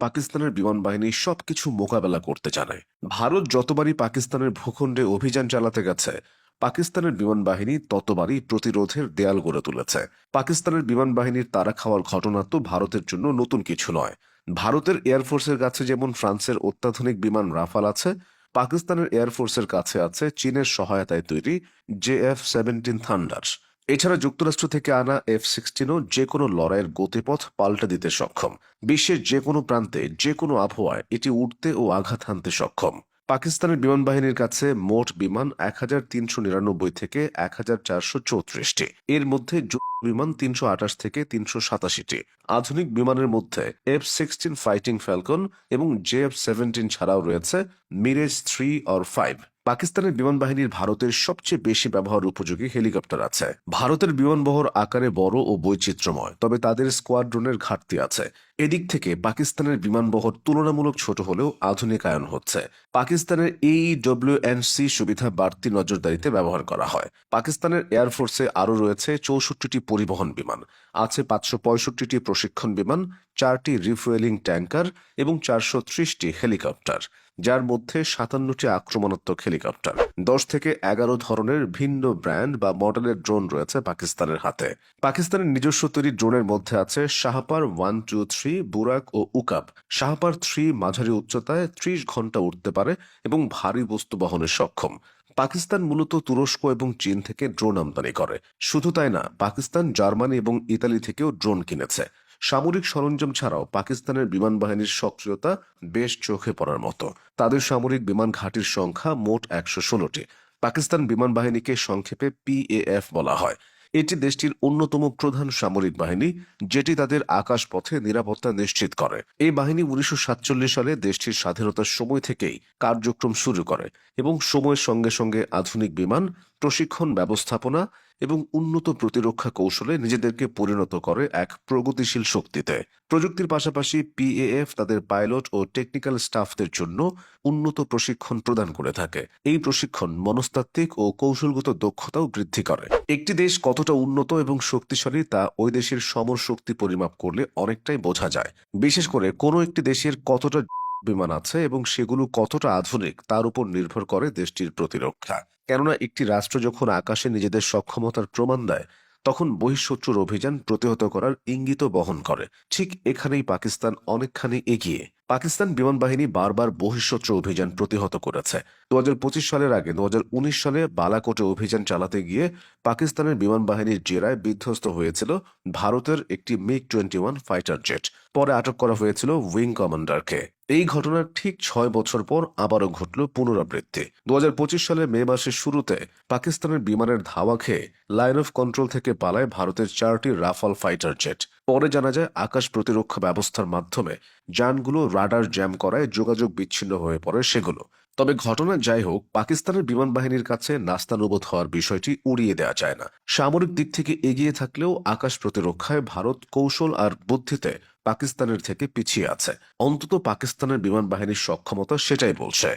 পাকিস্তানের বিমান বাহিনী সবকিছু মোকাবেলা করতে জানে। ভারত যতবারই পাকিস্তানের ভূখণ্ডে অভিযান চালাতে গেছে, পাকিস্তানের বিমান বাহিনী ততবারই প্রতিরোধের দেয়াল গড়ে তুলেছে। পাকিস্তানের বিমান বাহিনীর তাড়া খাওয়ার ঘটনা তো ভারতের জন্য নতুন কিছু নয়। ভারতের এয়ারফোর্সের কাছে যেমন ফ্রান্সের অত্যাধুনিক বিমান রাফাল আছে, পাকিস্তানের এয়ারফোর্সের কাছে আছে চীনের সহায়তায় তৈরি JF-17 থান্ডার। এছাড়া যুক্তরাষ্ট্র থেকে আনা F-16ও যে কোনো লড়াইয়ের গতিপথ পাল্টে দিতে সক্ষম। বিশ্বের যে কোনো প্রান্তে যে কোনো আবহাওয়ায় এটি উঠতে ও আঘাত হানতে সক্ষম। পাকিস্তানের বিমান বাহিনীর কাছে মোট বিমান 1399 থেকে 1434টি। এর মধ্যে বিমান 328 থেকে 387টি। আধুনিক বিমানের মধ্যে F-16 ফাইটিং ফ্যালকন এবং JF-17 ছাড়াও রয়েছে মিরেজ 3 or 5। পাকিস্তানের বিমান বাহিনীর ভারতের সবচেয়ে বেশি ব্যবহার উপযোগী হেলিকপ্টার আছে। ভারতের বিমানবহর আকারে বড় ও বৈচিত্র্যময়, তবে তাদের স্কোয়াড্রনের ঘাটতি আছে। এদিক থেকে পাকিস্তানের বিমানবহর তুলনামূলক ছোট হলেও আধুনিকায়ন হচ্ছে। পাকিস্তানের AEW&C সুবিধা বাড়তি নজরদারিতে ব্যবহার করা হয়। পাকিস্তানের এয়ারফোর্সে আরও রয়েছে 64টি পরিবহন বিমান, আছে 565টি প্রশিক্ষণ বিমান, 4টি রিফুয়েলিং ট্যাঙ্কার এবং 430টি হেলিকপ্টার, যার মধ্যে 57টি আক্রমণাত্মক হেলিকপ্টার। 10 থেকে 11 ধরনের ভিন্ন ব্র্যান্ড বা মডেলের ড্রোন রয়েছে পাকিস্তানের হাতে। পাকিস্তানের নিজস্ব তৈরি ড্রোনের মধ্যে আছে শাহপার 1, 2, 3, বুরাক ও উকাব। শাহপার 3 মাঝারি উচ্চতায় 30 ঘন্টা উঠতে পারে এবং ভারী বস্তু বহনে সক্ষম। পাকিস্তান মূলত তুরস্ক এবং চীন থেকে ড্রোন আমদানি করে। শুধু তাই না, পাকিস্তান জার্মানি এবং ইতালি থেকেও ড্রোন কিনেছে। সামরিক সরঞ্জাম ছাড়াও পাকিস্তানের বিমান বাহিনীর সক্রিয়তা বেশ চোখে পড়ার মতো। তাদের সামরিক বিমান ঘাঁটির সংখ্যা মোট 116টি। পাকিস্তান বিমান বাহিনীকে সংক্ষেপে PAF বলা হয়। এটি দেশটির অন্যতম প্রধান সামরিক বাহিনী, যেটি তাদের আকাশপথে নিরাপত্তা নিশ্চিত করে। এই বাহিনী 1947 সালে দেশটির স্বাধীনতার সময় থেকেই কার্যক্রম শুরু করে এবং সময়ের সঙ্গে সঙ্গে আধুনিক বিমান, প্রশিক্ষণ ব্যবস্থাপনা এবং উন্নত প্রতিরক্ষা কৌশলে নিজেদেরকে পরিণত করে এক প্রগতিশীল শক্তিতে। প্রযুক্তির পাশাপাশি PAF তাদের পাইলট ও টেকনিক্যাল স্টাফদের জন্য উন্নত প্রশিক্ষণ প্রদান করে থাকে। এই প্রশিক্ষণ মনস্তাত্ত্বিক ও কৌশলগত দক্ষতাও বৃদ্ধি করে। একটি দেশ কতটা উন্নত এবং শক্তিশালী তা ওই দেশের সমর শক্তি পরিমাপ করলে অনেকটাই বোঝা যায়। বিশেষ করে কোনো একটি দেশের কতটা বিমান আছে এবং সেগুলো কতটা আধুনিক তার উপর নির্ভর করে দেশটির প্রতিরক্ষা। কেননা একটি রাষ্ট্র যখন আকাশে নিজেদের সক্ষমতার প্রমাণ দেয়, তখন বহিঃশত্রুর অভিযান প্রতিহত করার ইঙ্গিত বহন করে। ঠিক এখানেই পাকিস্তান অনেকখানি এগিয়ে। পাকিস্তান বিমান বাহিনী বারবার বহিঃশত্রু অভিযান প্রতিহত করেছে। 2025 সালের আগে 2019 সালে বালাকোটে অভিযান চালাতে গিয়ে পাকিস্তানের বিমান বাহিনীর জেরায় বিধ্বস্ত হয়েছিল ভারতের একটি MiG-21 ফাইটার জেট। পরে আটক করা হয়েছিল উইং কমান্ডারকে। এই ঘটনার ঠিক 6 বছর পর আবারও ঘটল পুনরাবৃত্তি। 2025 সালের মে মাসের শুরুতে পাকিস্তানের বিমানের ধাওয়া খেয়ে লাইন অফ কন্ট্রোল থেকে পালায় ভারতের 4টি রাফাল ফাইটার জেট। পরে জানা যায় আকাশ প্রতিরক্ষা ব্যবস্থার মাধ্যমে যানগুলো রাডার জ্যাম করায় যোগাযোগ বিচ্ছিন্ন হয়ে পড়ে সেগুলো। তবে ঘটনা যাই হোক, পাকিস্তানের বিমান বাহিনীর কাছে নাস্তানুবোধ হওয়ার বিষয়টি উড়িয়ে দেওয়া যায় না। সামরিক দিক থেকে এগিয়ে থাকলেও আকাশ প্রতিরক্ষায় ভারত কৌশল আর বুদ্ধিতে পাকিস্তানের থেকে পিছিয়ে আছে। অন্তত পাকিস্তানের বিমান বাহিনীর সক্ষমতা সেটাই বলছে।